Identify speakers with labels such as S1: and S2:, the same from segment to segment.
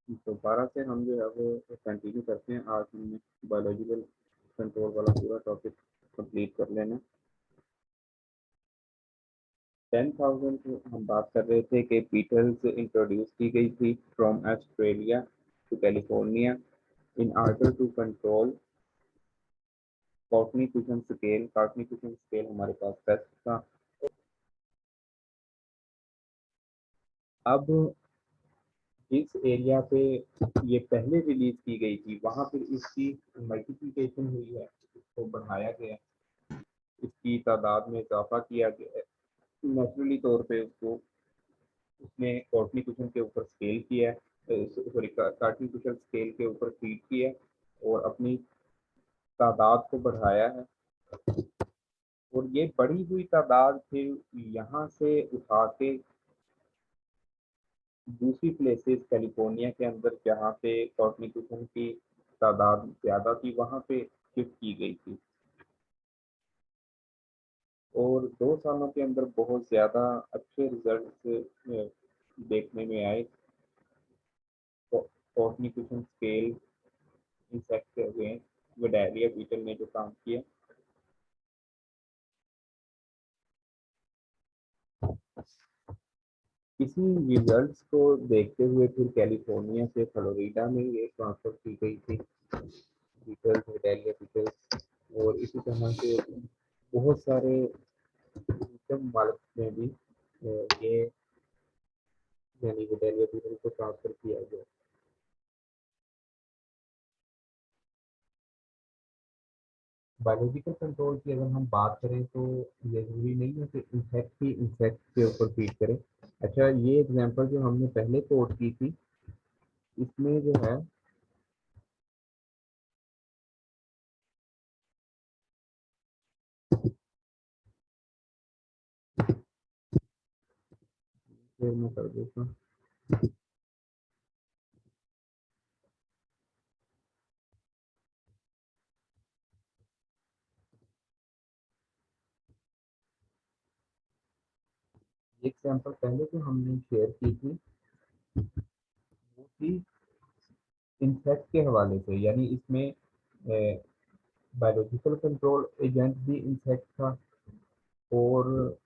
S1: दोबारा से हम जो है वो कंटिन्यू करते हैं। आज हमने बायोलॉजिकल कंट्रोल वाला पूरा टॉपिक कंप्लीट कर लेना। 10,000 हम बात कर रहे थे कि बीटल्स इंट्रोड्यूस की गई थी from Australia to California in order to control cognitive scale. Cognitive scale हमारे पास टेस्ट था। अब जिस एरिया पे ये पहले रिलीज की गई थी वहां पर इसकी मल्टीप्लिकेशन हुई है, इसको बढ़ाया गया, इसकी तादाद में इजाफा किया गया है। नेचुरली तौर पे उसको उसने कॉग्निटिव के ऊपर स्केल किया है, सॉरी कॉग्निटिव स्केल के ऊपर फीड किया और अपनी तादाद को बढ़ाया है। और ये बढ़ी हुई तादाद फिर यहाँ से उठा के दूसरी प्लेसेस कैलिफोर्निया के अंदर जहाँ पे कॉग्निटिव की तादाद ज़्यादा थी वहाँ पे शिफ्ट की गई थी। और 2 सालों के अंदर बहुत ज़्यादा अच्छे रिजल्ट देखने में आए। कॉग्निटिव स्केल इंसेक्ट के अगेंस्ट विडालिया बीटल ने जो काम किया। इसी रिजल्ट्स को देखते हुए फिर कैलिफोर्निया से फ्लोरिडा में ये ट्रांसफर की गई थी बीटल्स, विडालिया बीटल्स। और इसी तरह से बहुत सारे ममालिक में भी ये यानी विडालिया बीटल को ट्रांसफर किया गया। बायोलॉजिकल कंट्रोल की अगर हम बात करें तो ये जरूरी नहीं है कि इंसेक्ट ही इंसेक्ट के ऊपर फीड करे। अच्छा, ये एग्जांपल जो हमने पहले कोट की थी इसमें जो है फिर मैं कर देता हूँ। एक सैंपल पहले जो हमने शेयर की थी वो थी इंसेक्ट के हवाले से, यानी इसमें बायोलॉजिकल कंट्रोल एजेंट भी इंसेक्ट था और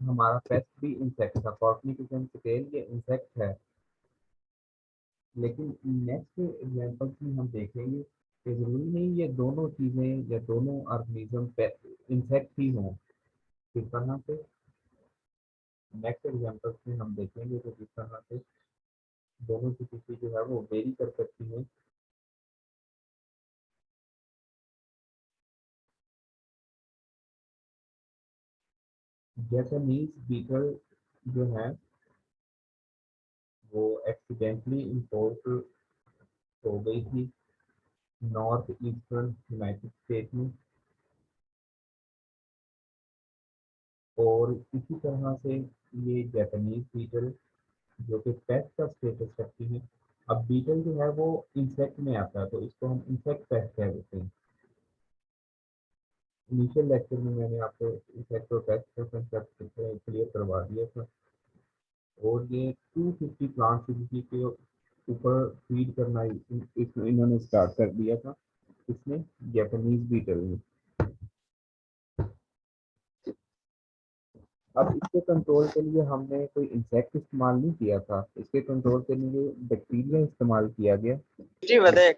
S1: हमारा पेस्ट भी इंसेक्ट था। कॉर्निकुलम स्केल ये इंसेक्ट है, लेकिन नेक्स्ट एग्जांपल्स में हम देखेंगे कि जरूरी नहीं ये दोनों चीज़ें या दोनों ऑर्गेनिज्म इंसेक्ट ही हों। किस तरह से नेक्स्ट एग्जांपल्स में हम देखेंगे कि किस तरह से दोनों की स्थिति जो है वो वेरी कर सकती है। जैपनीज बीटल जो है वो एक्सीडेंटली इम्पोर्ट हो गई थी नॉर्थ ईस्टर्न यूनाइटेड स्टेट में। और इसी तरह से ये जापानीज बीटल जो कि पेस्ट का स्टेटस रखती है। अब बीटल जो है वो इंसेक्ट में आता है तो इसको हम इंसेक्ट पेस्ट कह देते हैं। इनिशियल लेक्चर में मैंने आपको इंसेक्ट और पेस्ट का कंसेप्ट क्लियर करवा दिया था। और ये 250 प्लांट स्पीशीज के ऊपर फीड करना इन्होंने स्टार्ट कर दिया था, इसमें जापानीज बीटल ने। अब इसके कंट्रोल के लिए हमने कोई इंसेक्ट इस्तेमाल नहीं किया था, इसके कंट्रोल के लिए बैक्टीरिया इस्तेमाल किया गया
S2: जी बदे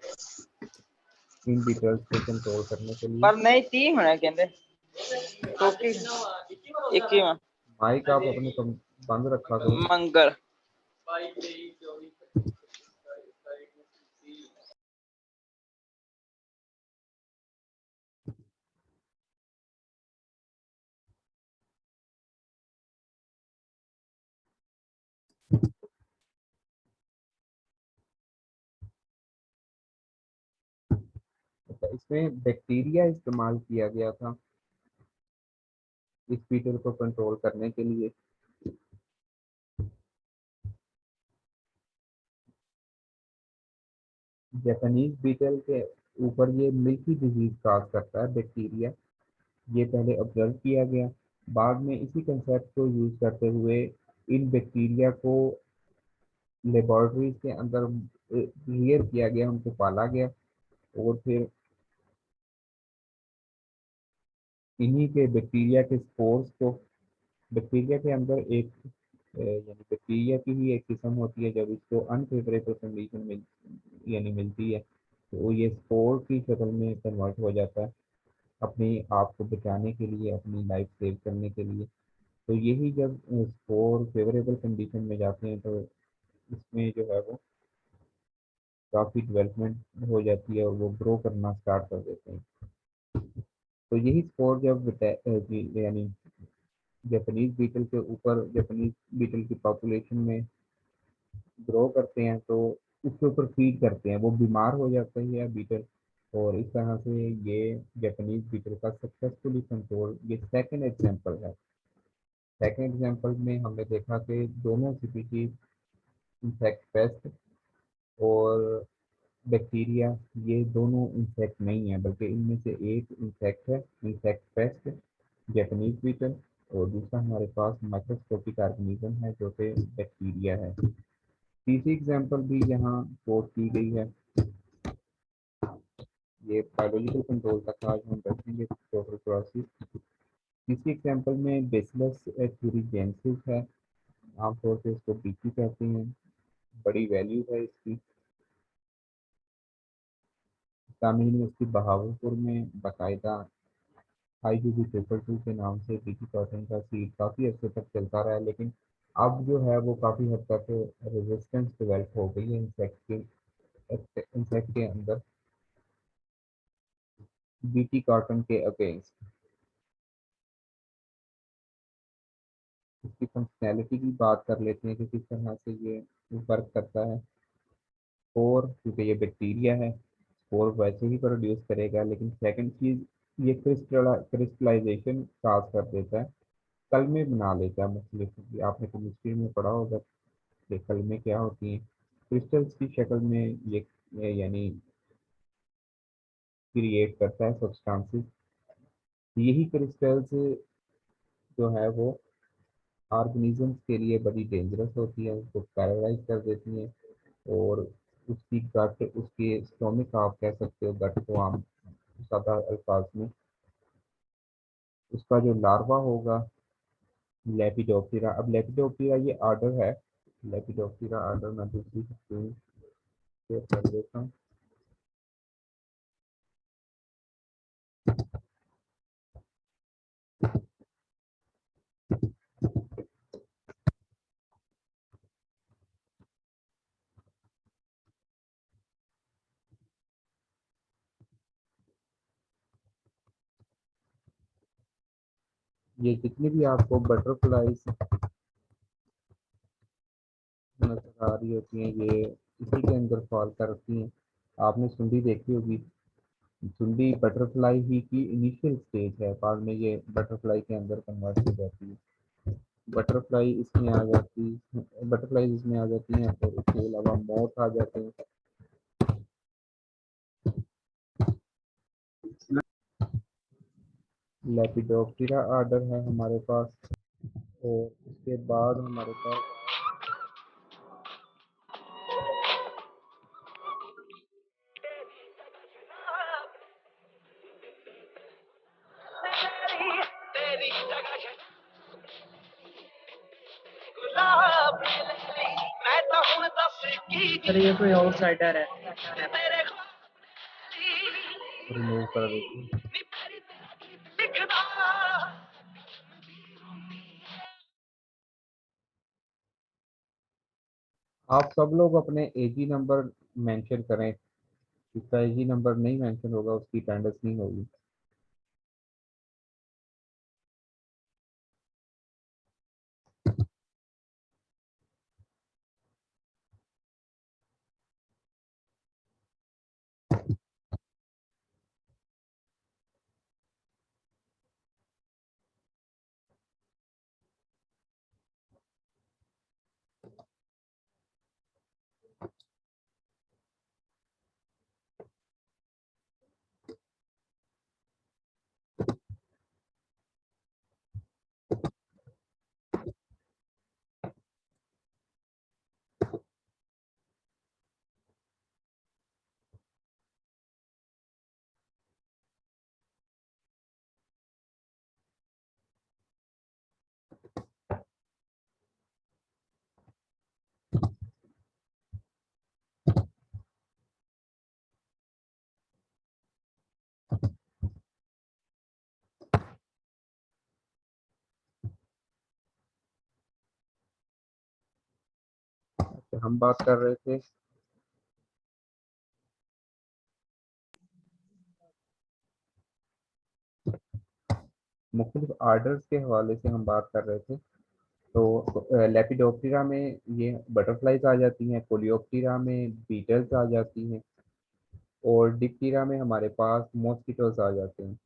S1: इन बीटल्स को कंट्रोल करने के लिए।
S2: पर नहीं ती होना कहते टोकी एक ही में
S1: माइक आप अपने बंद रखा करो।
S2: मंगल
S1: अच्छा, इसमें बैक्टीरिया इस्तेमाल किया गया था इस बीटल को कंट्रोल करने के लिए। जापानीज बीटल के ऊपर ये मिल्की डिजीज काज करता है बैक्टीरिया, ये पहले ऑब्जर्व किया गया। बाद में इसी कंसेप्ट को यूज करते हुए इन बैक्टीरिया को लेबोरेटरीज के अंदर रियर किया गया, उनको पाला गया, और फिर इन्हीं के बैक्टीरिया के स्पोर्स को, बैक्टीरिया के अंदर एक यानी बैक्टीरिया की ही एक किस्म होती है, जब इसको अनफेवरेबल कंडीशन में यानी मिलती है तो वो ये स्पोर की शक्ल में कन्वर्ट हो जाता है, अपने आप को बचाने के लिए, अपनी लाइफ सेव करने के लिए। तो यही जब स्पोर फेवरेबल कंडीशन में जाते हैं तो इसमें जो है वो काफ़ी डेवलपमेंट हो जाती है और वो ग्रो करना स्टार्ट कर देते हैं। तो यही स्पोर जब यानी जापानीज बीटल के ऊपर, जापानीज बीटल की पॉपुलेशन में ग्रो करते हैं तो उसके ऊपर फीड करते हैं, वो बीमार हो जाता है बीटल, और इस तरह से ये जापानीज बीटल का सक्सेसफुली कंट्रोल, ये सेकंड एग्जांपल है। सेकंड एग्जांपल में हमने देखा कि दोनों स्पीशीज इंसेक्ट पेस्ट और बैक्टीरिया, ये दोनों इंसेक्ट नहीं है, बल्कि इनमें से एक इंसेक्ट है, इंसेक्ट पेस्ट जापानीज बीटल, और दूसरा हमारे पास माइक्रोस्कोपिक ऑर्गेनिज्म है जो कि बैक्टीरिया है। तीसरी एग्जांपल भी यहाँ कोट की गई है, ये बायोलॉजिकल कंट्रोल तक आज हम रखेंगे टोटल प्रोसेस। तीसरी एग्जांपल में बेसिलस thuringiensis है, आमतौर पे इसको बीटी कहते हैं, बड़ी वैल्यू है इसकी। इस्लामी यूनिवर्सिटी बहावलपुर में बाकायदा IUB पेपर 2 के नाम से बीटी कॉटन का सीड काफ़ी अर्से तक चलता रहा है, लेकिन अब जो है वो काफ़ी हद तक रेजिस्टेंस डेवलप हो गई है इंसेक्ट के अंदर बीटी कॉटन के अगेंस्ट। इसकी फंक्शनैलिटी की बात कर लेते हैं कि किस तरह से ये वर्क करता है। स्पोर, क्योंकि ये बैक्टीरिया है, स्पोर वैसे ही प्रोड्यूस करेगा, लेकिन सेकंड चीज़, ये क्रिस्टलाइजेशन काज कर देता है, कलमे बना लेता है मुख्तलिफ। आपने केमिस्ट्री में पढ़ा होगा कि कलमे क्या होती हैं, क्रिस्टल्स की शक्ल में ये यानी क्रिएट करता है सब्सटेंसेस। यही क्रिस्टल्स जो है वो ऑर्गेनिजम्स के लिए बड़ी डेंजरस होती है, उसको पैरालाइज कर देती हैं, और उसकी गट, उसके स्टोमिक आप कह सकते हो, गट को आम सादा अल्फाज में, उसका जो लार्वा होगा लेपिडोप्टेरा। अब लेपिडोप्टेरा ये आर्डर है, लेपिडोप्टेरा आर्डर मैं दूसरी स्क्रीन शेयर कर देता हूँ। ये जितनी भी आपको बटरफ्लाईज नजर आ रही होती हैं, ये इसी के अंदर फॉल करती हैं। आपने सुंडी देखी होगी, सुंडी बटरफ्लाई ही की इनिशियल स्टेज है, बाद में ये बटरफ्लाई के अंदर कन्वर्ट हो जाती है। बटरफ्लाई इसमें आ जाती बटरफ्लाई इसमें आ जाती हैं, और इसके अलावा मोथ आ जाते हैं। लेपिडोप्टेरा आर्डर है हमारे पास, और उसके बाद हमारे पास
S2: सर ये कोई आउटसाइडर है।
S1: रिमूव कर देते हैं। आप सब लोग अपने AG नंबर मेंशन करें, जिसका AG नंबर नहीं मेंशन होगा उसकी अटेंडेंस नहीं होगी। हम बात कर रहे थे। मुख्तलिफ आर्डर्स के हवाले से हम बात कर रहे थे। तो लेपिडोप्टेरा में ये बटरफ्लाइज आ जाती हैं, कोलियोप्टेरा में बीटल्स आ जाती हैं, और डिप्टेरा में हमारे पास मॉस्किटोज आ जाते हैं।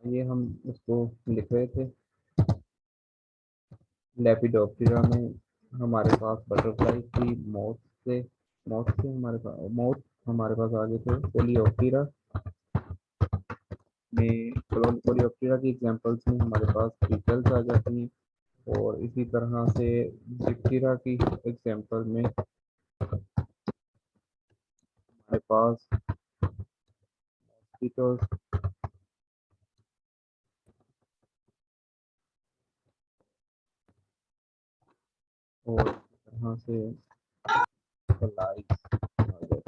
S1: ये हम इसको लिख रहे थे। लेपिडोप्टेरा में हमारे पास बटरफ्लाई थी, मौत से हमारे पास आगे थे। कोलियोप्टेरा में कोलियोप्टेरा की एग्जांपल्स में हमारे पास बीटल्स आ जाती हैं, और इसी तरह से डिप्टेरा की एग्जांपल में हमारे पास मॉस्किटोज और इसी तरह से फ्लाइज आ जाती हैं।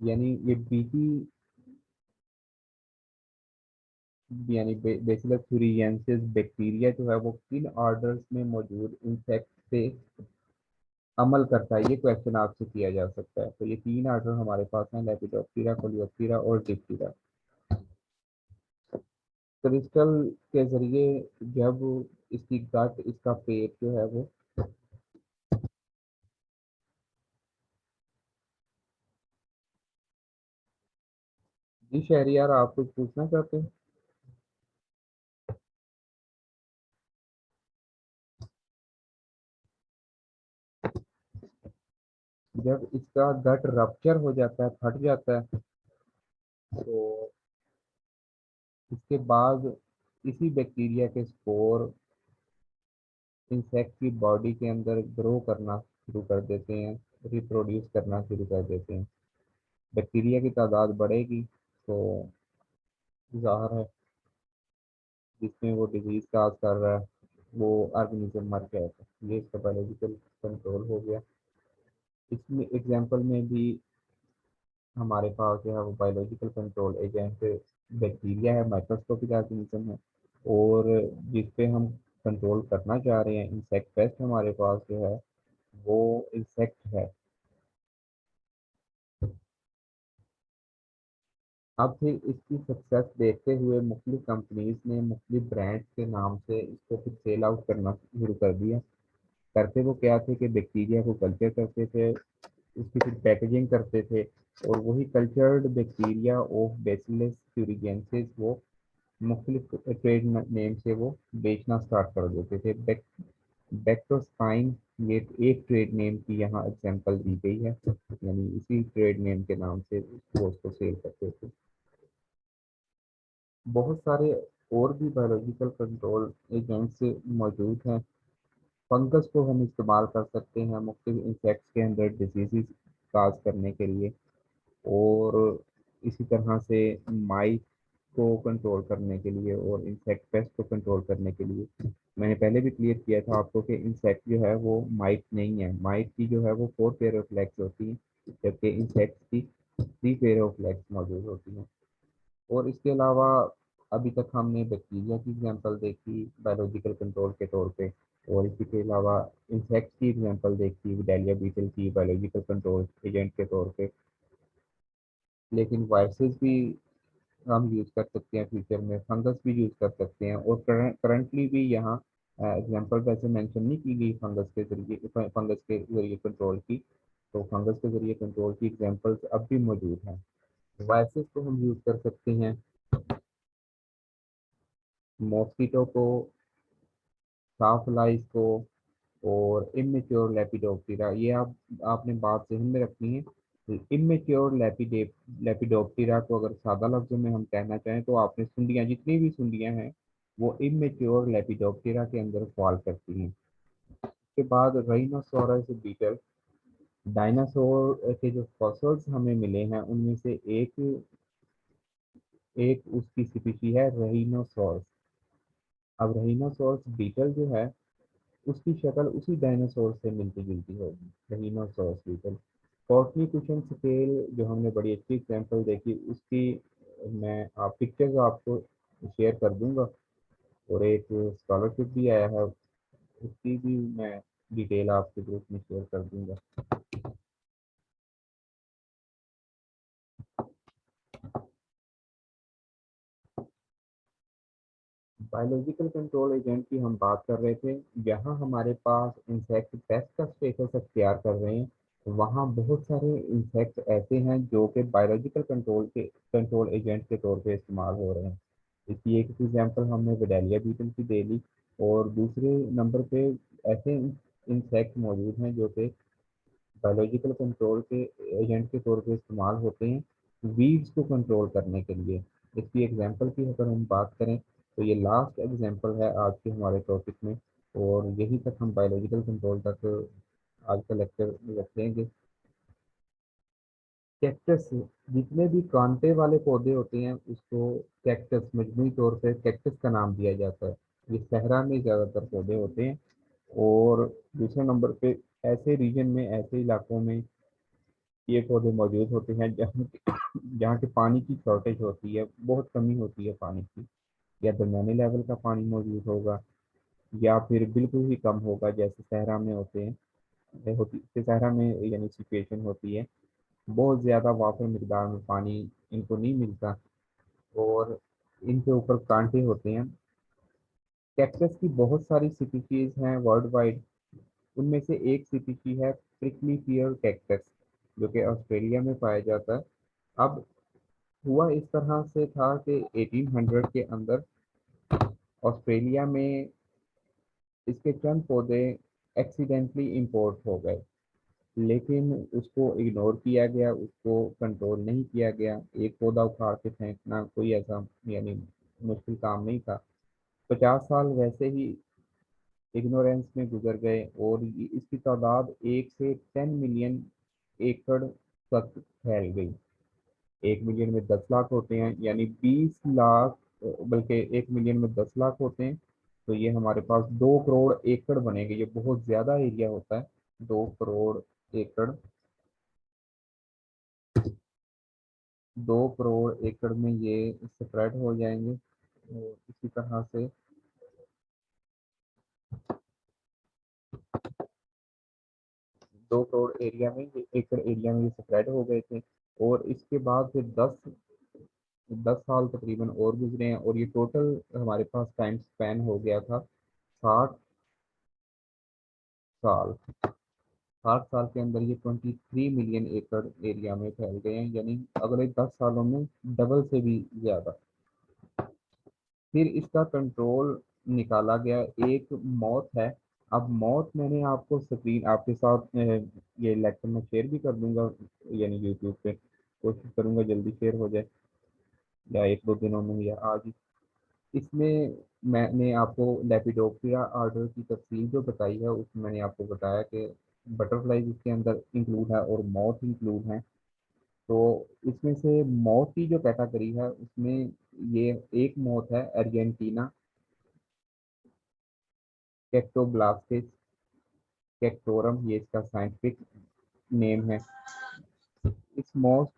S1: यानी ये बीटी यानी बेसिलस thuringiensis बैक्टीरिया जो है वो किन ऑर्डर्स में मौजूद इंसेक्ट पे अमल करता है, ये क्वेश्चन आपसे किया जा सकता है। तो ये तीन ऑर्डर हमारे पास हैं, लेपिडोप्टेरा, कोलियोप्टेरा और डिप्टेरा। क्रिस्टल के जरिए जब इसकी गट, इसका पेट जो है वो, जी शहरियार आप कुछ पूछना चाहते हैं? जब इसका गट रप्चर हो जाता है, फट जाता है, तो इसके बाद इसी बैक्टीरिया के स्पोर इंसेक्ट की बॉडी के अंदर ग्रो करना शुरू कर देते हैं, रिप्रोड्यूस करना शुरू कर देते हैं। बैक्टीरिया की तादाद बढ़ेगी तो ज़ाहिर है जिसमें वो डिजीज काज कर रहा है वो ऑर्गेनिज्म मर जाएगा। ये इसका बायोलॉजिकल कंट्रोल हो गया। इसमें एग्जांपल में भी हमारे पास जो है वो बायोलॉजिकल कंट्रोल एजेंट बैक्टीरिया है, माइक्रोस्कोपिक ऑर्गेनिज्म है, और जिस पे हम कंट्रोल करना चाह रहे हैं, इंसेक्ट पेस्ट हमारे पास जो है वो इंसेक्ट है। अब फिर इसकी सक्सेस देखते हुए मुख्तलिफ कंपनीज ने मुख्तलिफ ब्रांड्स के नाम से इसको फिर सेल आउट करना शुरू कर दिया। करते वो क्या थे कि बैक्टीरिया को कल्चर करते थे, उसकी फिर पैकेजिंग करते थे, और वही cultured bacteria of bacillus thuringiensis वो मुख्तलिफ ट्रेड नेम से वो बेचना स्टार्ट कर देते थे। बैक्टोस्पाइन, ये एक ट्रेड नेम की यहाँ एग्जांपल दी गई है, यानी इसी ट्रेड नेम के नाम से वो उसको सेल करते थे। बहुत सारे और भी बायोलॉजिकल कंट्रोल एजेंट्स मौजूद हैं। फंगस को हम इस्तेमाल कर सकते हैं मुख्तलिफ इंसेक्ट्स के अंदर डिजीज़ काज करने के लिए, और इसी तरह से माइट को कंट्रोल करने के लिए और इंसेक्ट पेस्ट को कंट्रोल करने के लिए। मैंने पहले भी क्लियर किया था आपको कि इंसेक्ट जो है वो माइट नहीं है। माइट की जो है वो 4 पेयर ऑफ लेग्स होती हैं, जबकि इंसेक्ट की 3 पेयर ऑफ लेग्स मौजूद होती हैं। और इसके अलावा अभी तक हमने बैक्टीरिया की एग्जांपल देखी बायोलॉजिकल कंट्रोल के तौर पे, और इसी के अलावा इंसेक्ट की एग्जांपल देखी, विडेलिया बीटल की बायोलॉजिकल कंट्रोल एजेंट के तौर पे। लेकिन वायरसेस भी हम यूज़ कर सकते हैं, फ्यूचर में फंगस भी यूज़ कर सकते हैं, और करंटली भी यहाँ एग्जांपल वैसे मेंशन नहीं की गई फंगस के जरिए कंट्रोल की। तो फंगस के जरिए कंट्रोल की एग्जांपल्स अब भी मौजूद हैं। वायरसेस को हम यूज कर सकते हैं, मॉस्किटो को, साफ्लाइज को, और इमेच्योर लेपिडोप्टेरा। ये आपने बात जहन में रखनी है। इमेच्योर लेपिडोप्टेरा को अगर सादा लफ्जों में हम कहना चाहें तो आपने सुंडियां, जितनी भी सुंडियां हैं वो इमेच्योर लेपिडोप्टेरा के अंदर फॉल करती हैं। उसके बाद राइनोसोरस बीटल। डायनासोर के जो फॉसिल्स हमें मिले हैं उनमें से एक एक उसकी स्पीशी है रहीनोसोरस। अब रहीनोसोरस बीटल जो है उसकी शक्ल उसी डायनासोर से मिलती जुलती होगी, रहीनोसोरस बीटल। कॉर्टनी कुशन स्केल जो हमने बड़ी अच्छी एग्जाम्पल देखी उसकी मैं आप पिक्चर्स आपको शेयर कर दूंगा, और एक स्कॉलरशिप भी आया है उसकी भी मैं डिटेल आपके ग्रुप में शेयर कर दूंगा। बायोलॉजिकल कंट्रोल एजेंट की हम बात कर रहे थे। जहाँ हमारे पास इंसेक्ट पेस्ट का स्टेटस अख्तियार कर रहे हैं वहाँ बहुत सारे इंसेक्ट ऐसे हैं जो कि बायोलॉजिकल कंट्रोल एजेंट के तौर पे इस्तेमाल हो रहे हैं। इसकी एक एग्जांपल हमने विडेलिया बीटल की दे ली, और दूसरे नंबर पे ऐसे इंसेक्ट मौजूद हैं जो कि बायोलॉजिकल कंट्रोल के एजेंट के तौर पे इस्तेमाल होते हैं वीड्स को कंट्रोल करने के लिए। इसकी एग्जांपल की अगर हम बात करें तो ये लास्ट एग्जांपल है आज के हमारे टॉपिक में, और यहीं तक हम बायोलॉजिकल कंट्रोल तक आज का लेक्चर रखेंगे। कैक्टस, जितने भी कांटे वाले पौधे होते हैं उसको कैक्टस, मजमूई तौर पे कैक्टस का नाम दिया जाता है। ये सहरा में ज़्यादातर पौधे होते हैं। और दूसरे नंबर पे ऐसे रीजन में, ऐसे इलाकों में ये पौधे मौजूद होते हैं जहाँ के पानी की शॉर्टेज होती है, बहुत कमी होती है पानी की, या दरमियाने लेवल का पानी मौजूद होगा या फिर बिल्कुल ही कम होगा, जैसे सहरा में होते हैं सहरा में यानी सिचुएशन होती है बहुत ज़्यादा वाफर मिकदार में पानी इनको नहीं मिलता, और इनके ऊपर कांटे होते हैं। कैक्टस की बहुत सारी स्पीशीज हैं वर्ल्ड वाइड। उनमें से एक स्पीशी है प्रिकली पियर कैक्टस जो कि ऑस्ट्रेलिया में पाया जाता है। अब हुआ इस तरह से था कि 1800 के अंदर ऑस्ट्रेलिया में इसके चंद पौधे एक्सीडेंटली इंपोर्ट हो गए, लेकिन उसको इग्नोर किया गया, उसको कंट्रोल नहीं किया गया। एक पौधा उखाड़ के फेंकना कोई ऐसा यानी मुश्किल काम नहीं था। 50 साल वैसे ही इग्नोरेंस में गुजर गए और इसकी तादाद 1 से 10 मिलियन एकड़ तक फैल गई। 1 मिलियन में 10 लाख होते हैं, यानी 20 लाख, बल्कि 1 मिलियन में 10 लाख होते हैं, तो ये हमारे पास 2 करोड़ एकड़ बनेंगे। ये बहुत ज्यादा एरिया होता है, 2 करोड़ एकड़। 2 करोड़ एकड़ में ये स्प्रेड हो जाएंगे, और इसी तरह से 2 करोड़ एरिया में ये एकड़ एरिया में ये स्प्रेड हो गए थे। और इसके बाद फिर 10 साल तकरीबन और गुजरे हैं, और ये टोटल हमारे पास टाइम स्पैन हो गया था 60 साल। 60 साल के अंदर ये 23 मिलियन एकड़ एरिया में फैल गए हैं, यानी अगले 10 सालों में डबल से भी ज्यादा। फिर इसका कंट्रोल निकाला गया। एक मौत है। अब मौत मैंने आपको स्क्रीन आपके साथ ये लेक्चर में शेयर भी कर दूंगा, यानी यूट्यूब पे कोशिश करूंगा जल्दी शेयर हो जाए, या 1-2 दिनों में या आज ही। इसमें मैंने आपको लेपिडोप्टेरा ऑर्डर की तफसील जो बताई है उसमें मैंने आपको बताया कि बटरफ्लाइज इसके अंदर इंक्लूड है और मौत इंक्लूड है। तो इसमें से मौत की जो कैटेगरी है उसमें ये एक मौत है अर्जेंटीना कैक्टोब्लास्टिस कैक्टोरम, ये इसका साइंटिफिक नेम है। इस मौत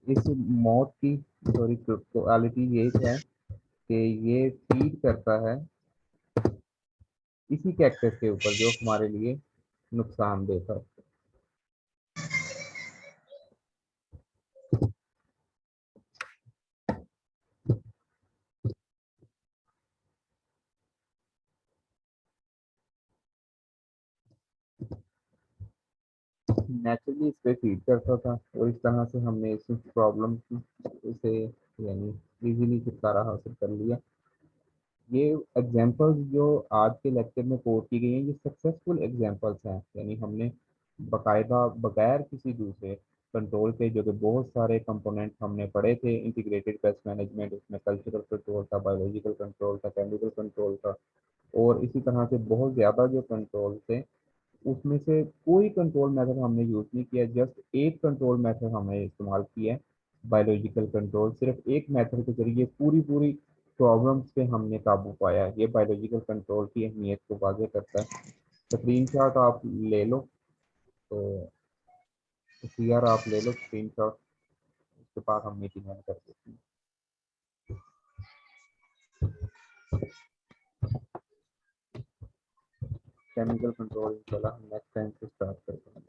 S1: इस मौत की सॉरी क्वालिटी ये है कि ये फीड करता है इसी कैक्टस के ऊपर जो हमारे लिए नुकसानदेह है। नेचुरली इस पे फीड करता था और इस तरह से हमने इस प्रॉब्लम से यानी इजीली छुटकारा हासिल कर लिया। ये एग्जांपल्स जो आज के लेक्चर में कोट की गई हैं ये सक्सेसफुल एग्जांपल्स हैं, यानी हमने बाकायदा बगैर किसी दूसरे कंट्रोल के, जो कि बहुत सारे कंपोनेंट हमने पढ़े थे, इंटीग्रेटेड पेस्ट मैनेजमेंट, उसमें कल्चरल कंट्रोल था, बायोलॉजिकल कंट्रोल था, केमिकल कंट्रोल था, और इसी तरह से बहुत ज़्यादा जो कंट्रोल थे उसमें से कोई कंट्रोल मेथड हमने यूज़ नहीं किया, जस्ट एक कंट्रोल मेथड हमने इस्तेमाल किया है, बायोलॉजिकल कंट्रोल। सिर्फ एक मेथड के जरिए पूरी पूरी प्रॉब्लम्स पे हमने काबू पाया है। ये बायोलॉजिकल कंट्रोल की अहमियत को वाज़ेह करता है। स्क्रीनशॉट आप ले लो, तो सीआर आप ले लो स्क्रीनशॉट, उसके बाद हम मीटिंग रन कर देते हैं। केमिकल कंट्रोल इंशाल्लाह हम नेक्स्ट टाइम से स्टार्ट करते हैं।